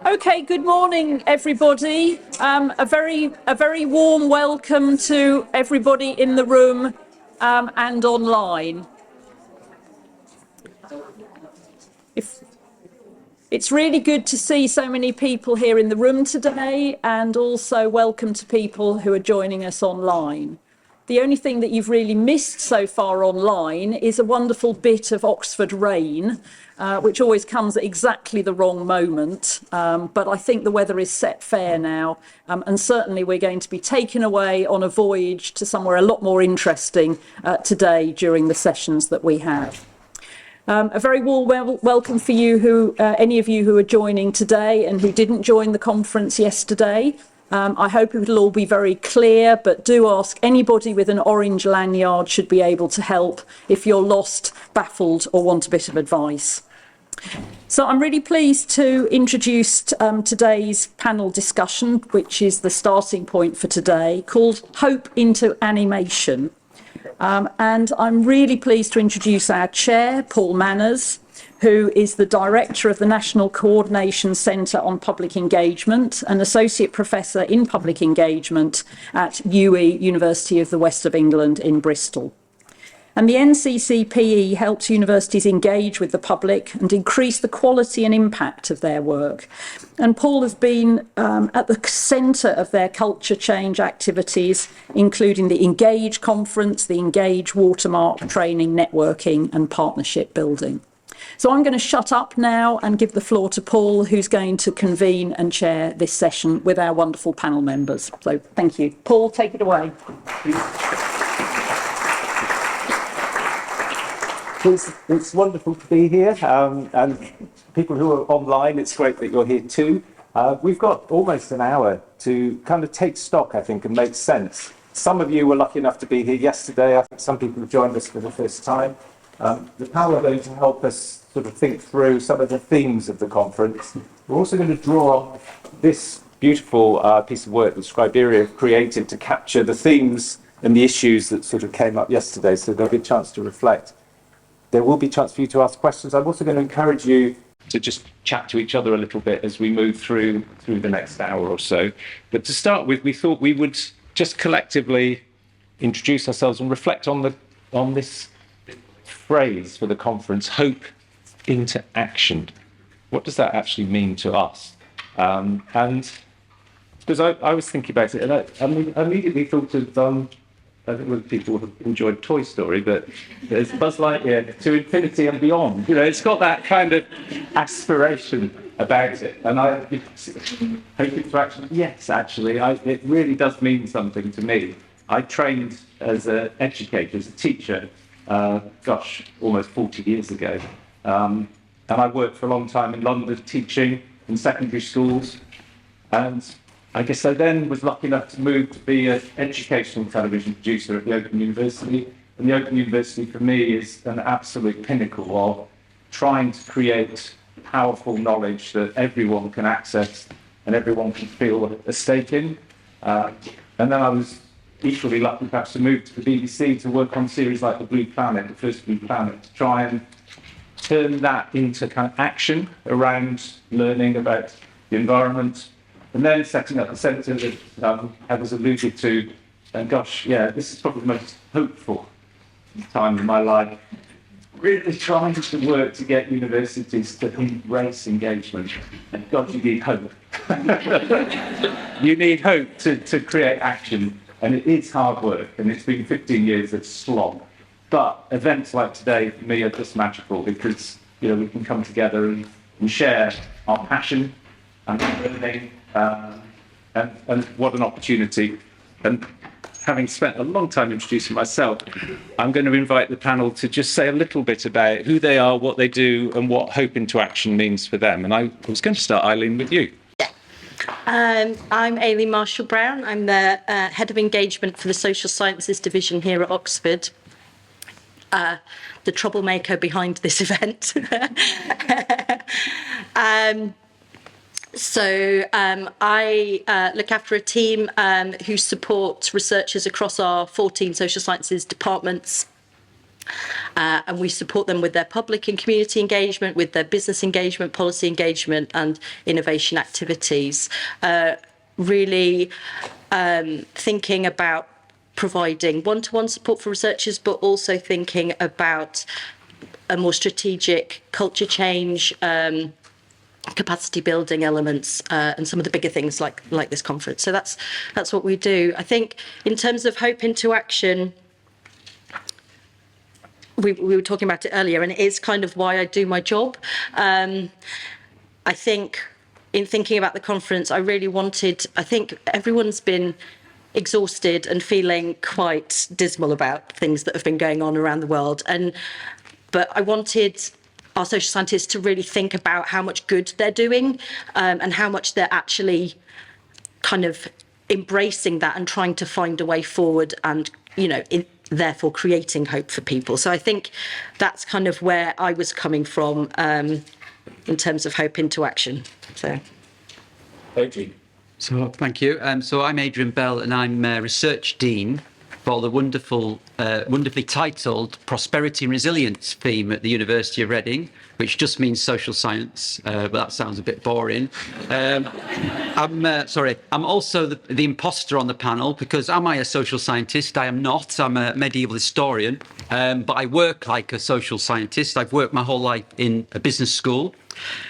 Okay, good morning, everybody. A very warm welcome to everybody in the room and online. It's really good to see so many people here in the room today, and also welcome to people who are joining us online. The only thing that you've really missed so far online is a wonderful bit of Oxford rain, which always comes at exactly the wrong moment. But I think the weather is set fair now, and certainly we're going to be taken away on a voyage to somewhere a lot more interesting today during the sessions that we have. A very warm welcome for you, any of you who are joining today and who didn't join the conference yesterday. I hope it'll all be very clear, but do ask anybody with an orange lanyard should be able to help if you're lost, baffled, or want a bit of advice. So I'm really pleased to introduce today's panel discussion, which is the starting point for today, called Hope into Animation. And I'm really pleased to introduce our chair, Paul Manners, who is the director of the National Coordination Centre on Public Engagement, an associate professor in public engagement at University of the West of England in Bristol. And the NCCPE helps universities engage with the public and increase the quality and impact of their work. And Paul has been at the centre of their culture change activities, including the Engage conference, the Engage watermark training, networking and partnership building. So I'm going to shut up now and give the floor to Paul, who's going to convene and chair this session with our wonderful panel members. So thank you. Paul, take it away. It's wonderful to be here, and people who are online, it's great that you're here too. We've got almost an hour to kind of take stock, I think, and make sense. Some of you were lucky enough to be here yesterday. I think some people have joined us for the first time. The panel are going to help us sort of think through some of the themes of the conference. We're also going to draw on this beautiful piece of work that Scriberia created to capture the themes and the issues that sort of came up yesterday, so there'll be a chance to reflect. There will be a chance for you to ask questions. I'm also going to encourage you to just chat to each other a little bit as we move through the next hour or so. But to start with, we thought we would just collectively introduce ourselves and reflect on this phrase for the conference, hope into action. What does that actually mean to us? And because I was thinking about it, and I immediately thought of I think most people have enjoyed Toy Story, but there's Buzz Lightyear to infinity and beyond. You know, it's got that kind of aspiration about it. And I hope into action. Yes, actually, it really does mean something to me. I trained as an educator, as a teacher, almost 40 years ago. And I worked for a long time in London teaching in secondary schools. And I guess I then was lucky enough to move to be an educational television producer at the Open University. And the Open University for me is an absolute pinnacle of trying to create powerful knowledge that everyone can access and everyone can feel a stake in. And then I was equally lucky perhaps to move to the BBC to work on series like The Blue Planet, the first Blue Planet, to try and turn that into kind of action around learning about the environment. And then setting up the centre that Heather's alluded to, and this is probably the most hopeful time in my life. Really trying to work to get universities to embrace engagement. And God, you need hope. You need hope to create action, and it is hard work, and it's been 15 years of slog. But events like today, for me, are just magical because we can come together and share our passion and learning. And what an opportunity. And having spent a long time introducing myself, I'm going to invite the panel to just say a little bit about who they are, what they do, and what Hope into Action means for them. And I was going to start, Aileen, with you. I'm Aileen Marshall-Brown. I'm the Head of Engagement for the Social Sciences Division here at Oxford. The troublemaker behind this event. So I look after a team who support researchers across our 14 social sciences departments and we support them with their public and community engagement, with their business engagement, policy engagement, and innovation activities. Really thinking about providing one-to-one support for researchers, but also thinking about a more strategic culture change, capacity building elements, and some of the bigger things like this conference. So that's what we do. I think in terms of hope into action, we were talking about it earlier, and it is kind of why I do my job. I think in thinking about the conference, I think everyone's been exhausted and feeling quite dismal about things that have been going on around the world. But I wanted our social scientists to really think about how much good they're doing, and how much they're actually kind of embracing that and trying to find a way forward and, therefore creating hope for people. So I think that's kind of where I was coming from in terms of hope into action. So, Adrian. So thank you. So I'm Adrian Bell, and I'm Research Dean for the wonderfully titled Prosperity and Resilience theme at the University of Reading, which just means social science, but that sounds a bit boring. I'm also the imposter on the panel, because am I a social scientist? I am not. I'm a medieval historian, but I work like a social scientist. I've worked my whole life in a business school.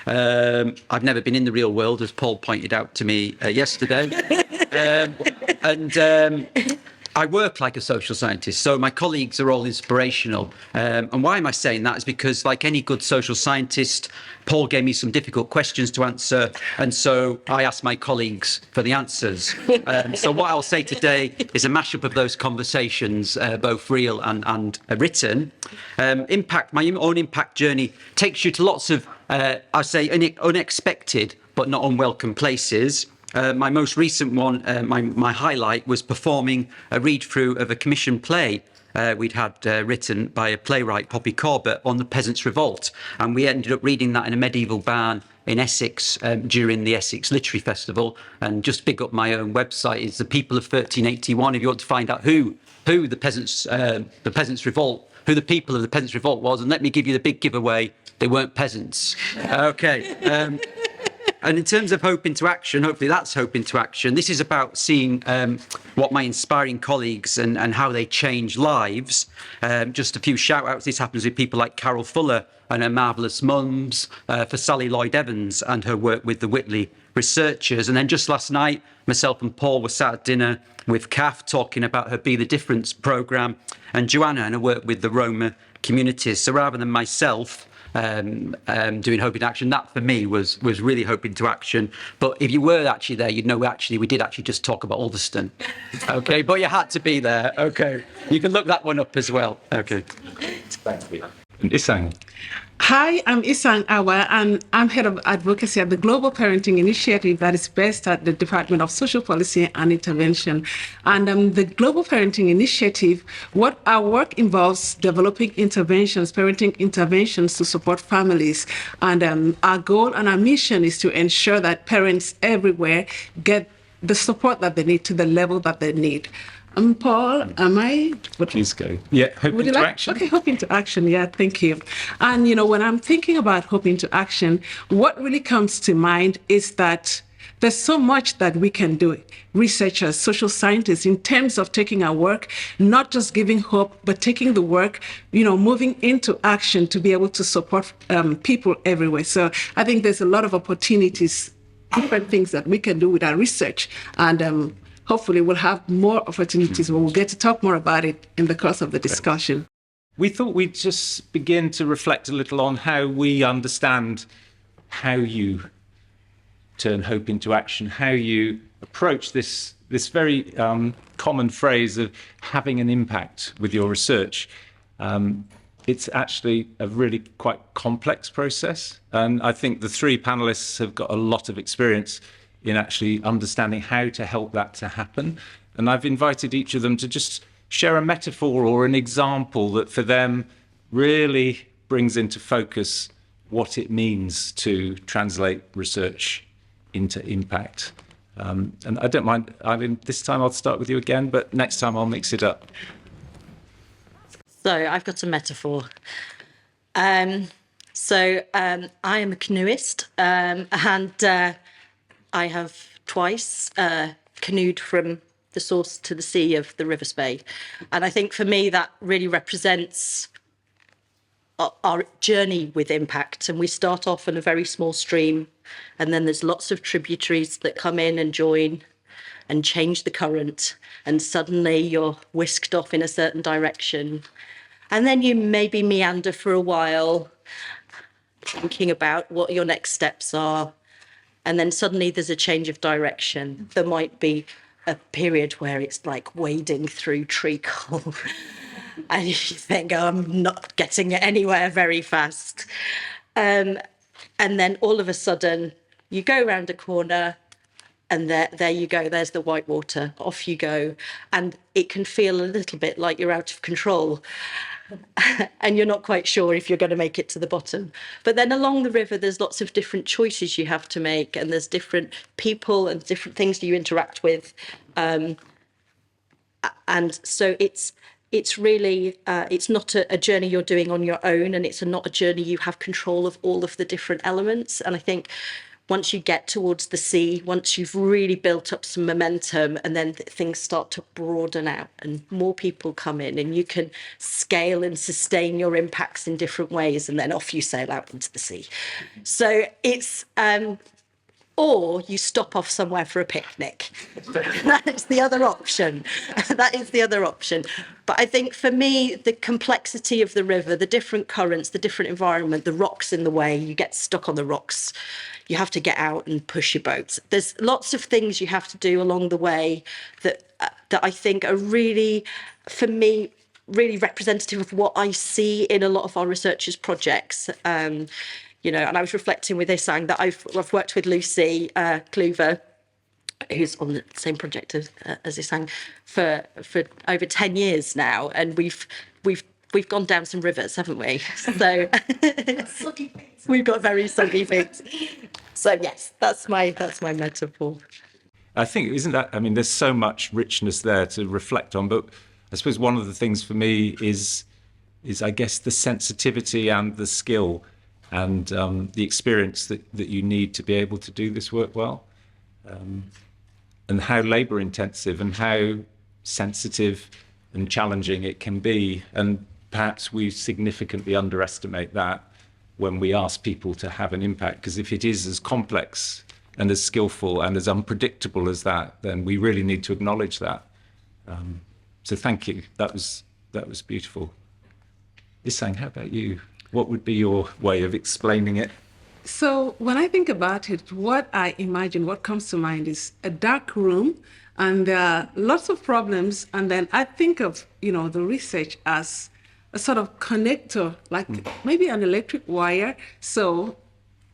I've never been in the real world, as Paul pointed out to me yesterday. I work like a social scientist, so my colleagues are all inspirational. And why am I saying that is because, like any good social scientist, Paul gave me some difficult questions to answer, and so I asked my colleagues for the answers. So what I'll say today is a mashup of those conversations, both real and written. My own impact journey takes you to lots of, I say, unexpected but not unwelcome places. My most recent one, my highlight, was performing a read-through of a commissioned play we'd had written by a playwright, Poppy Corbett, on the Peasants' Revolt. And we ended up reading that in a medieval barn in Essex during the Essex Literary Festival. And just big up my own website, is the People of 1381, if you want to find out who the Peasants' Revolt, who the people of the Peasants' Revolt was. And let me give you the big giveaway: they weren't peasants. Okay. And in terms of hope into action, hopefully that's hope into action. This is about seeing what my inspiring colleagues and how they change lives. Just a few shout outs. This happens with people like Carol Fuller and her marvellous mums, for Sally Lloyd-Evans and her work with the Whitley researchers. And then just last night, myself and Paul were sat at dinner with Kath talking about her Be the Difference programme, and Joanna and her work with the Roma communities. So rather than myself doing hope into action, that for me was really hope into action. But if you were actually there, you'd know we did actually just talk about Alderston. Okay, but you had to be there. Okay, you can look that one up as well. Okay. Thank you. And Isang. Hi, I'm Isang Awah, and I'm head of advocacy at the Global Parenting Initiative that is based at the Department of Social Policy and Intervention. And the Global Parenting Initiative, what our work involves developing interventions, parenting interventions to support families. And our goal and our mission is to ensure that parents everywhere get the support that they need to the level that they need. Paul, Please go. Yeah, hope into action. Okay, hope into action. Yeah, thank you. And, when I'm thinking about hope into action, what really comes to mind is that there's so much that we can do, researchers, social scientists, in terms of taking our work, not just giving hope, but taking the work, moving into action to be able to support people everywhere. So I think there's a lot of opportunities, different things that we can do with our research. And hopefully we'll have more opportunities where we'll get to talk more about it in the course of the discussion. We thought we'd just begin to reflect a little on how we understand how you turn hope into action, how you approach this very common phrase of having an impact with your research. It's actually a really quite complex process. And I think the three panelists have got a lot of experience in actually understanding how to help that to happen. And I've invited each of them to just share a metaphor or an example that for them really brings into focus what it means to translate research into impact. And I don't mind, Aileen, this time I'll start with you again, but next time I'll mix it up. So I've got a metaphor. I am a canoeist, and I have twice canoed from the source to the sea of the River Spey. And I think for me that really represents our journey with impact. And we start off in a very small stream, and then there's lots of tributaries that come in and join and change the current, and suddenly you're whisked off in a certain direction. And then you maybe meander for a while, thinking about what your next steps are. And then suddenly there's a change of direction. There might be a period where it's like wading through treacle. And you think, oh, I'm not getting anywhere very fast. And then all of a sudden, you go around a corner, and there you go, there's the white water, off you go. And it can feel a little bit like you're out of control. And you're not quite sure if you're going to make it to the bottom. But then along the river, there's lots of different choices you have to make, and there's different people and different things that you interact with. And so it's really, it's not a journey you're doing on your own, and it's not a journey you have control of all of the different elements. And I think once you get towards the sea, once you've really built up some momentum, and then things start to broaden out and more people come in, and you can scale and sustain your impacts in different ways, and then off you sail out into the sea. So it's, or you stop off somewhere for a picnic. That's the other option. That is the other option. But I think for me, the complexity of the river, the different currents, the different environment, the rocks in the way, you get stuck on the rocks. You have to get out and push your boats. There's lots of things you have to do along the way that I think are really, for me, really representative of what I see in a lot of our researchers' projects. And I was reflecting with Isang that I've worked with Lucy Kluver, who's on the same project as Isang, for over 10 years now, and we've gone down some rivers, haven't we? So we've got very soggy feet. So yes, that's my metaphor. I think, isn't that, I mean, there's so much richness there to reflect on, but I suppose one of the things for me is I guess the sensitivity and the skill and the experience that you need to be able to do this work well, and how labour intensive and how sensitive and challenging it can be. And perhaps we significantly underestimate that when we ask people to have an impact, because if it is as complex and as skillful and as unpredictable as that, then we really need to acknowledge that. So thank you. That was beautiful. Isang, how about you? What would be your way of explaining it? So when I think about it, what I imagine, what comes to mind is a dark room, and there are lots of problems. And then I think of, the research as a sort of connector, like maybe an electric wire. So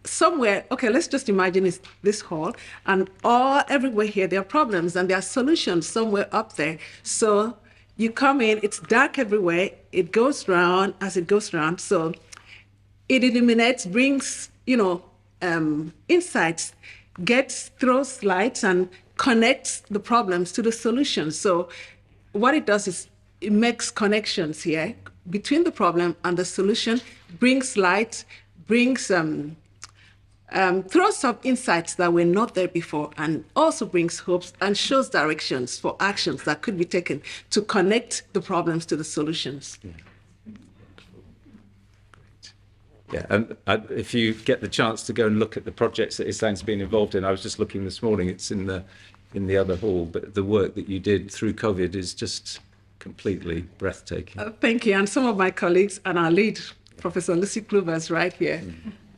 somewhere, okay, let's just imagine it's this hall, and everywhere here, there are problems and there are solutions somewhere up there. So you come in, it's dark everywhere, it goes round as it goes round. So it illuminates, brings, insights, throws lights and connects the problems to the solutions. So what it does is it makes connections here between the problem and the solution, brings light, brings throws up insights that were not there before, and also brings hopes and shows directions for actions that could be taken to connect the problems to the solutions. Yeah, and if you get the chance to go and look at the projects that Isang's been involved in, I was just looking this morning, it's in the other hall, but the work that you did through COVID is just completely breathtaking. Thank you. And some of my colleagues, and our lead, Professor Lucy Kluver, is right here,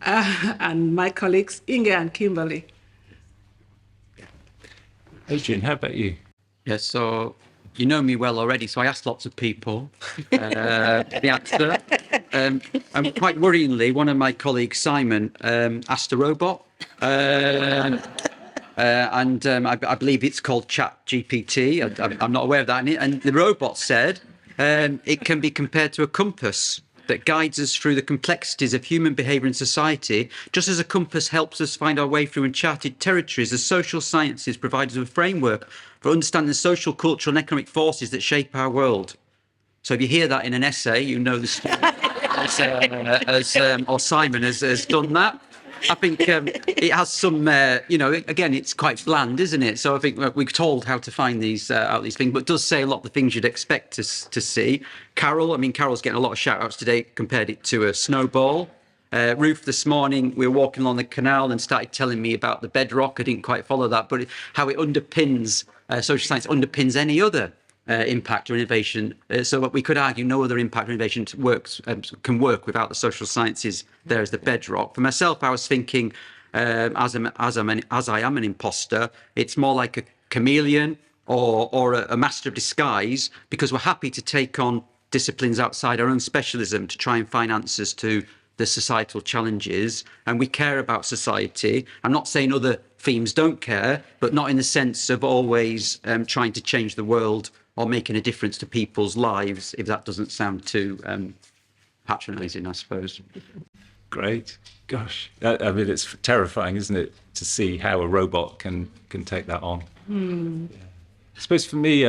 and my colleagues, Inge and Kimberly. Adrian, how about you? Yeah, so you know me well already, so I asked lots of people the answer. And quite worryingly, one of my colleagues, Simon, asked a robot. I believe it's called ChatGPT. I'm not aware of that. And the robot said it can be compared to a compass that guides us through the complexities of human behaviour and society, just as a compass helps us find our way through uncharted territories. The social sciences provide us with a framework for understanding the social, cultural and economic forces that shape our world. So if you hear that in an essay, you know the story, or Simon has done that. I think it has some, again, it's quite bland, isn't it? So I think we're told how to find these things, but it does say a lot of the things you'd expect to see. Carol's getting a lot of shout outs today, compared it to a snowball. Ruth, this morning, we were walking along the canal and started telling me about the bedrock. I didn't quite follow that, but how it underpins, social science underpins any other impact or innovation. So we could argue no other impact or innovation can work without the social sciences there as the bedrock. For myself, I was thinking, as I am an imposter, it's more like a chameleon or a master of disguise, because we're happy to take on disciplines outside our own specialism to try and find answers to the societal challenges, and we care about society. I'm not saying other themes don't care, but not in the sense of always trying to change the world or making a difference to people's lives, if that doesn't sound too patronising, I suppose. Great. Gosh. I mean, it's terrifying, isn't it, to see how a robot can take that on. Yeah. I suppose for me,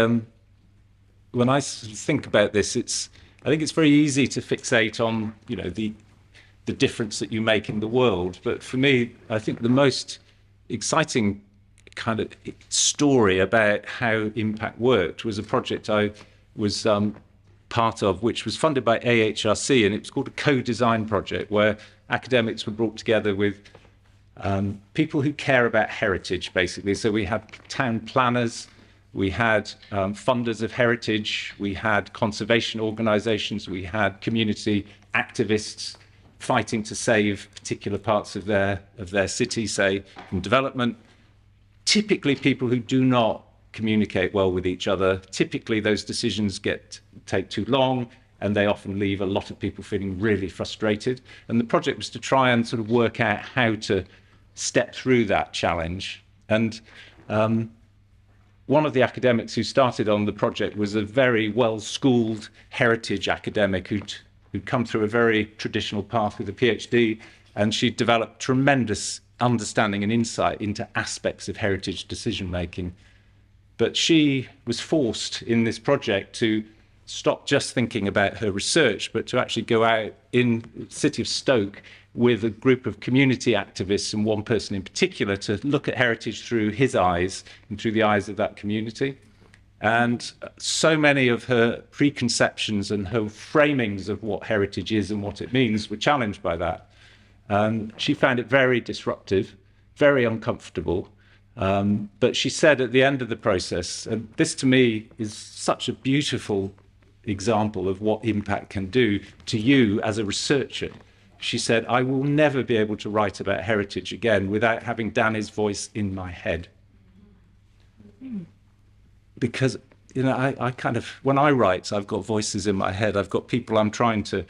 when I think about this, I think it's very easy to fixate on, the difference that you make in the world. But for me, I think the most exciting kind of story about how impact worked was a project I was part of, which was funded by AHRC, and it was called a co-design project, where academics were brought together with people who care about heritage, basically. So we had town planners, we had funders of heritage, we had conservation organisations, we had community activists fighting to save particular parts of their city, say, from development. Typically people who do not communicate well with each other. Typically those decisions take too long, and they often leave a lot of people feeling really frustrated. And the project was to try and sort of work out how to step through that challenge. And one of the academics who started on the project was a very well-schooled heritage academic who'd come through a very traditional path with a PhD, and she developed tremendous understanding and insight into aspects of heritage decision-making. But she was forced in this project to stop just thinking about her research, but to actually go out in the city of Stoke with a group of community activists, and one person in particular, to look at heritage through his eyes and through the eyes of that community. And so many of her preconceptions and her framings of what heritage is and what it means were challenged by that. She found it very disruptive, very uncomfortable. But she said at the end of the process, and this to me is such a beautiful example of what impact can do to you as a researcher. She said, I will never be able to write about heritage again without having Danny's voice in my head. Because, I kind of, when I write, I've got voices in my head. I've got people I'm trying to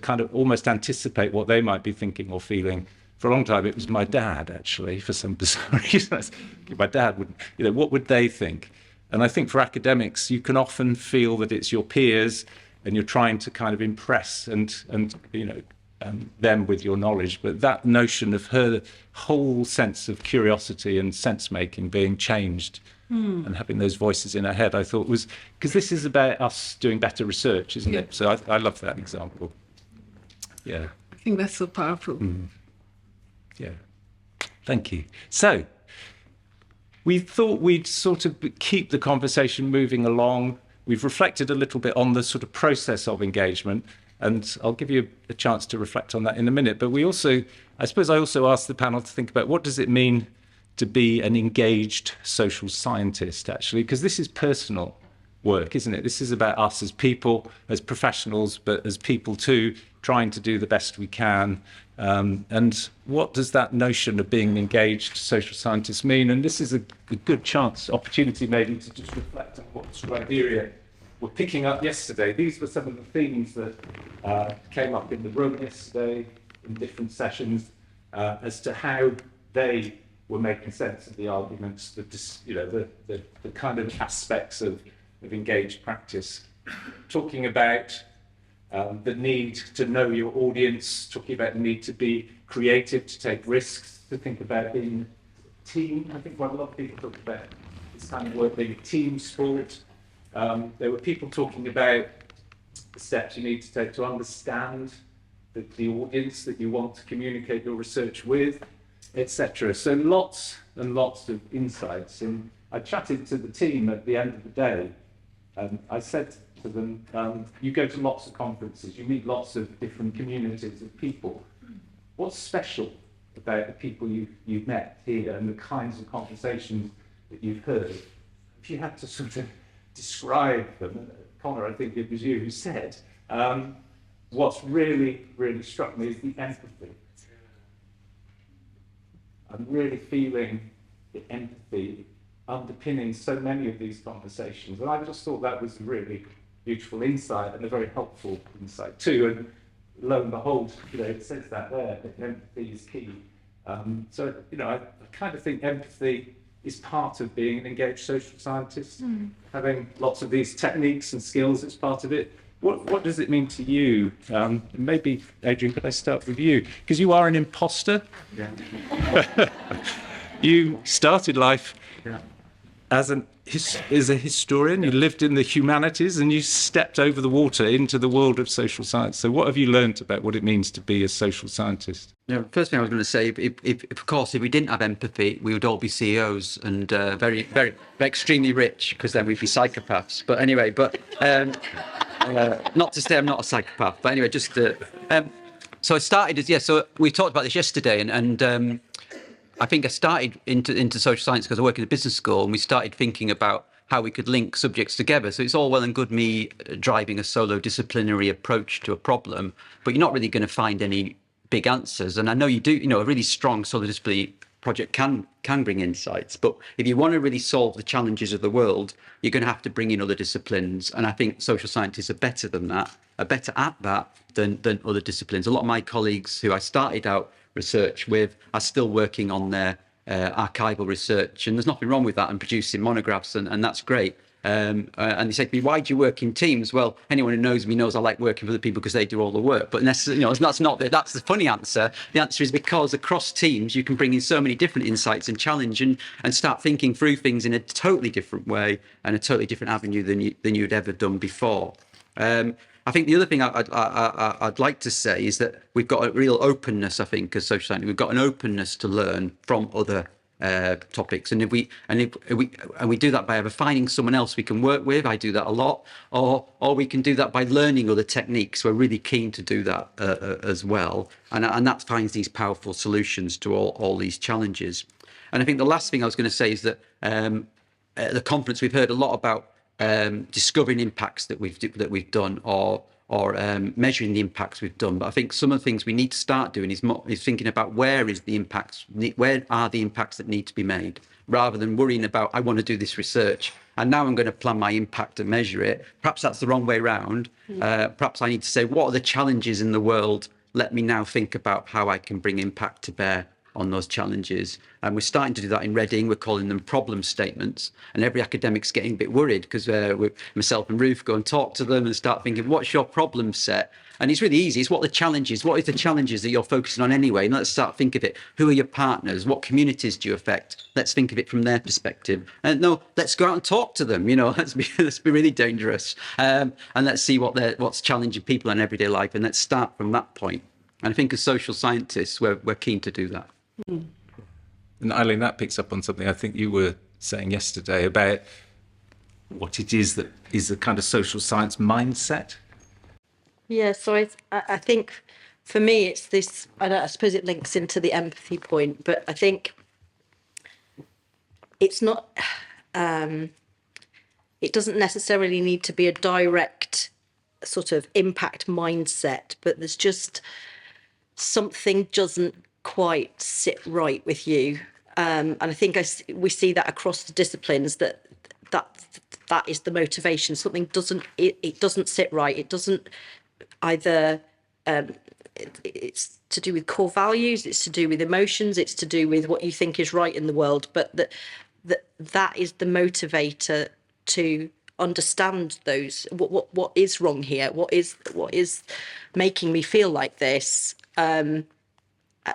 kind of almost anticipate what they might be thinking or feeling. For a long time, it was my dad, actually, for some bizarre reason. My dad would, what would they think? And I think for academics, you can often feel that it's your peers and you're trying to kind of impress and them with your knowledge. But that notion of her whole sense of curiosity and sense-making being changed and having those voices in her head, I thought was, because this is about us doing better research, isn't it? So I love that example. Yeah. I think that's so powerful. Yeah. Thank you. So we thought we'd sort of keep the conversation moving along. We've reflected a little bit on the sort of process of engagement, and I'll give you a chance to reflect on that in a minute. But I also asked the panel to think about what does it mean to be an engaged social scientist, actually, because this is personal work, isn't it? This is about us as people, as professionals, but as people too, trying to do the best we can. And what does that notion of being an engaged social scientist mean? And this is a good opportunity maybe to just reflect on what Scriberia were picking up yesterday. These were some of the themes that came up in the room yesterday in different sessions as to how they were making sense of the arguments, the kind of aspects of engaged practice, talking about the need to know your audience, talking about the need to be creative, to take risks, to think about being a team. I think quite a lot of people talk about this kind of work being a team sport. There were people talking about the steps you need to take to understand the audience that you want to communicate your research with, etc. So lots and lots of insights. And I chatted to the team at the end of the day, and I said to them, you go to lots of conferences, you meet lots of different communities of people. What's special about the people you've met here and the kinds of conversations that you've heard? If you had to sort of describe them, Connor, I think it was you who said, what's really, really struck me is the empathy. I'm really feeling the empathy underpinning so many of these conversations. And I just thought that was a really beautiful insight and a very helpful insight too. And lo and behold, it says that there, that empathy is key. So, I kind of think empathy is part of being an engaged social scientist. Having lots of these techniques and skills is part of it. What does it mean to you? Maybe, Adrian, could I start with you? Because you are an imposter. Yeah. You started life as a historian. You lived in the humanities and you stepped over the water into the world of social science. So what have you learned about what it means to be a social scientist? Yeah, first thing I was going to say, of course, if we didn't have empathy, we would all be CEOs and very extremely rich, because then we'd be psychopaths. But anyway, not to say I'm not a psychopath, but anyway, so I started so we talked about this yesterday, and I think I started into social science because I work in a business school, and we started thinking about how we could link subjects together. So it's all well and good me driving a solo disciplinary approach to a problem, but you're not really going to find any big answers. And I know you do, a really strong solo disciplinary project can bring insights, but if you want to really solve the challenges of the world, you're going to have to bring in other disciplines. And I think social scientists are better than that, are better at that than other disciplines. A lot of my colleagues who I started out research with are still working on their archival research, and there's nothing wrong with that, and producing monographs, and that's great. And they say to me, why do you work in teams? Well, anyone who knows me knows I like working with other people because they do all the work. But that's the funny answer. The answer is because across teams, you can bring in so many different insights and challenge and start thinking through things in a totally different way and a totally different avenue than you'd ever done before. I think the other thing I'd like to say is that we've got a real openness, I think, as social scientists. We've got an openness to learn from other topics, and we do that by either finding someone else we can work with. I do that a lot, or we can do that by learning other techniques. We're really keen to do that as well, and that finds these powerful solutions to all these challenges. And I think the last thing I was going to say is that at the conference we've heard a lot about discovering impacts that we've done, or measuring the impacts we've done. But I think some of the things we need to start doing is thinking about where are the impacts that need to be made, rather than worrying about, I want to do this research and now I'm going to plan my impact and measure it. Perhaps that's the wrong way round. Perhaps I need to say, what are the challenges in the world? Let me now think about how I can bring impact to bear on those challenges. And we're starting to do that in Reading. We're calling them problem statements. And every academic's getting a bit worried because myself and Ruth go and talk to them and start thinking, what's your problem set? And it's really easy. It's what is the challenges that you're focusing on anyway? And let's start think of it. Who are your partners? What communities do you affect? Let's think of it from their perspective. And no, let's go out and talk to them. Let's be really dangerous. And let's see what's challenging people in everyday life. And let's start from that point. And I think as social scientists, we're keen to do that. And Aileen, that picks up on something I think you were saying yesterday about what it is that is a kind of social science mindset. Yeah, so I think for me it's this, I suppose it links into the empathy point, but I think it's not, it doesn't necessarily need to be a direct sort of impact mindset, but there's just something doesn't quite sit right with you. And I think we see that across the disciplines, that is the motivation. Something it doesn't sit right. It doesn't either, it's to do with core values, it's to do with emotions, it's to do with what you think is right in the world, but that is the motivator to understand those, what is wrong here, what is making me feel like this, and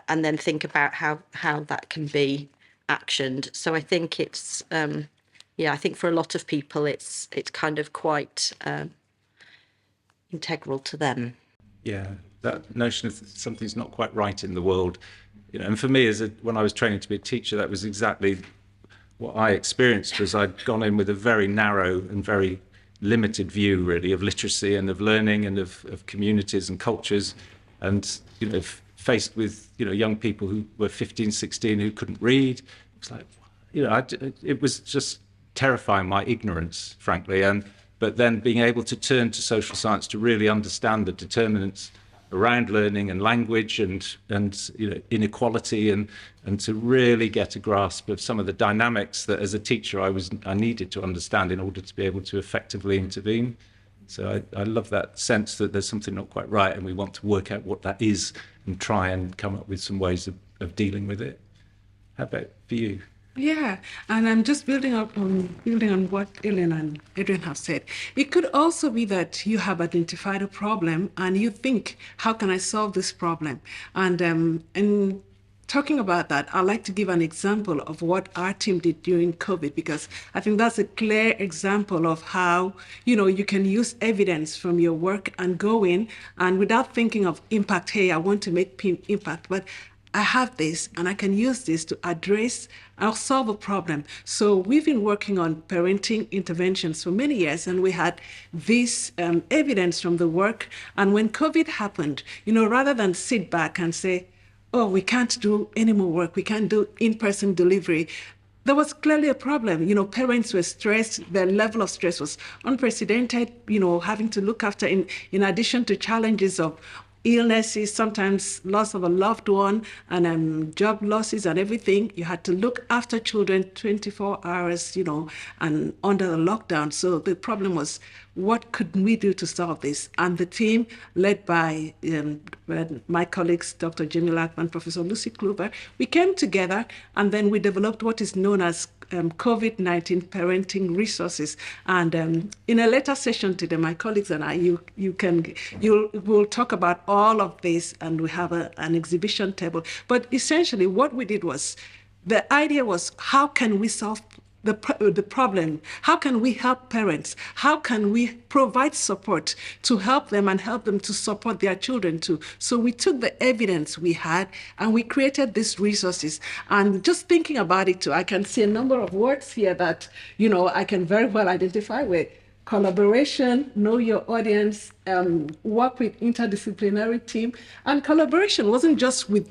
then think about how that can be actioned. So I think it's I think for a lot of people it's kind of quite integral to them. Yeah, that notion of something's not quite right in the world, and for me, when I was training to be a teacher, that was exactly what I experienced. Was I'd gone in with a very narrow and very limited view, really, of literacy and of learning and of communities and cultures, and faced with young people who were 15, 16 who couldn't read. It's like, it was just terrifying, my ignorance, frankly, but then being able to turn to social science to really understand the determinants around learning and language and inequality and to really get a grasp of some of the dynamics that as a teacher I needed to understand in order to be able to effectively intervene. So I love that sense that there's something not quite right and we want to work out what that is and try and come up with some ways of dealing with it. How about for you? Yeah, and I'm just building on what Aileen and Adrian have said. It could also be that you have identified a problem and you think, how can I solve this problem? And talking about that, I'd like to give an example of what our team did during COVID, because I think that's a clear example of how, you can use evidence from your work and go in and without thinking of impact, hey, I want to make impact, but I have this and I can use this to address or solve a problem. So we've been working on parenting interventions for many years, and we had this evidence from the work. And when COVID happened, rather than sit back and say, oh, we can't do any more work, we can't do in-person delivery, there was clearly a problem. Parents were stressed. Their level of stress was unprecedented, having to look after, in addition to challenges of illnesses, sometimes loss of a loved one, and job losses and everything. You had to look after children 24 hours, and under the lockdown. So the problem was, what could we do to solve this? And the team, led by my colleagues, Dr. Jamie Lackman and Professor Lucy Kluber, we came together and then we developed what is known as COVID-19 parenting resources. And in a later session today, my colleagues and I, we'll talk about all of this, and we have an exhibition table. But essentially what we did was, the idea was, how can we solve the problem? How can we help parents? How can we provide support to help them and help them to support their children too? So we took the evidence we had and we created these resources. And just thinking about it too, I can see a number of words here that, I can very well identify with. Collaboration, know your audience, work with interdisciplinary team. And collaboration wasn't just with,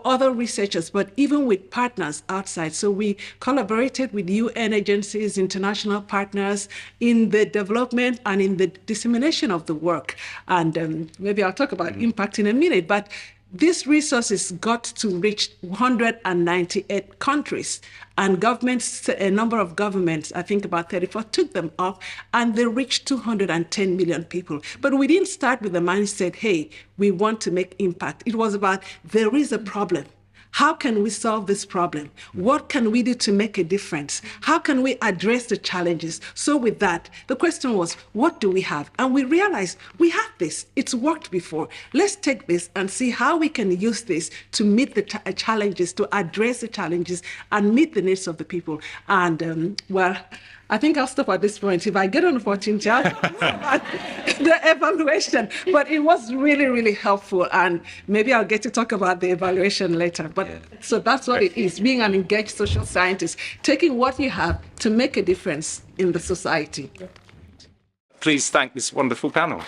other researchers, but even with partners outside. So we collaborated with UN agencies, international partners in the development and in the dissemination of the work. And maybe I'll talk about impact in a minute, but these resources got to reach 198 countries, and governments, a number of governments, I think about 34, took them up, and they reached 210 million people. But we didn't start with the mindset, hey, we want to make impact. It was about, there is a problem. How can we solve this problem? What can we do to make a difference? How can we address the challenges? So with that, the question was, what do we have? And we realized we have this. It's worked before. Let's take this and see how we can use this to meet the challenges, to address the challenges and meet the needs of the people. And I think I'll stop at this point. If I get an opportunity, I'll talk about the evaluation. But it was really, really helpful. And maybe I'll get to talk about the evaluation later. But So that's what it is, being an engaged social scientist, taking what you have to make a difference in the society. Please thank this wonderful panel.